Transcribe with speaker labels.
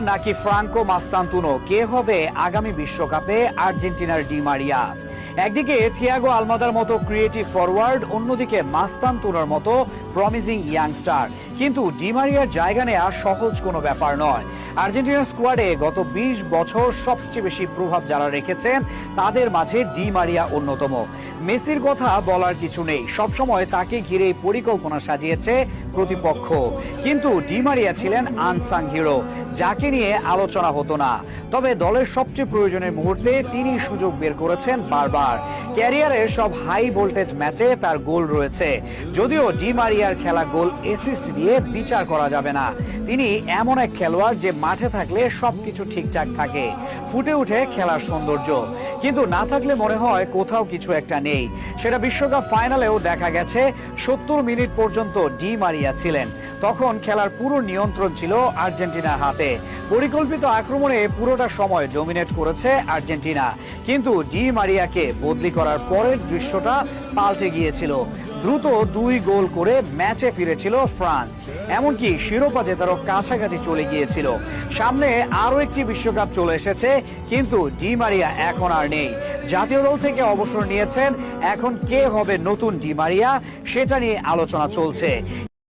Speaker 1: নাকি Franco Mastantuono, কে হবে আগামী বিশ্বকাপে আর্জেন্টিনার ডি মারিয়া? একদিকে থিয়াগো আলমাদার মতো ক্রিয়েটিভ ফরওয়ার্ড, অন্যদিকে মাস্তান্তুনোর মতো প্রমিসিং ইয়াংস্টার। কিন্তু ডি মারিয়ার জায়গা নেওয়া সহজ কোনো ব্যাপার নয়। আর্জেন্টিনার স্কোয়াডে গত 20 বছর সবচেয়ে বেশি প্রভাব যারা রেখেছেন তাদের মাঝে ডি মারিয়া অন্যতম। মেসির কথা বলার কিছু নেই, সবসময় তাকে ঘিরেই পরিকল্পনা সাজিয়েছে প্রতিপক্ষ। কিন্তু ডি মারিয়া ছিলেন আনসাং হিরো, যাকে নিয়ে আলোচনা হতো না। তবে দলের সবচেয়ে প্রয়োজনের মুহূর্তে তিনি সুযোগ বের করেছেন বারবার। ক্যারিয়ারের সব হাই ভোল্টেজ ম্যাচে তার গোল রয়েছে, যদিও ডি মারিয়ার খেলা গোল অ্যাসিস্ট দিয়ে বিচার করা যাবে না। তিনি এমন এক খেলোয়াড় যে মাঠে থাকলে সবকিছু ঠিকঠাক থাকে, ফুটে উঠে খেলার সৌন্দর্য। কিন্তু না থাকলে মনে হয় কোথাও কিছু একটা নেই। সেটা বিশ্বকাপ ফাইনালেও দেখা গেছে। 70 মিনিট পর্যন্ত ডি মারিয়া ছিলেন, তখন খেলার পুরো নিয়ন্ত্রণ ছিল আর্জেন্টিনার হাতে। পরিকল্পিত আক্রমণে পুরোটা সময় ডমিনেট করেছে আর্জেন্টিনা। কিন্তু ডি মারিয়াকে বদলি করার পরের দৃশ্যটা পাল্টে গিয়েছিল। দ্রুত 2 গোল করে ম্যাচে ফিরেছিল ফ্রান্স, এমনকি শিরোপা জেতারও কাছাকাছি চলে গিয়েছিল। সামনে আরো একটি বিশ্বকাপ চলে এসেছে, কিন্তু ডি মারিয়া এখন আর নেই। জাতীয় দল থেকে অবসর নিয়েছেন। এখন কে হবে নতুন ডি মারিয়া, সেটা নিয়ে আলোচনা চলছে।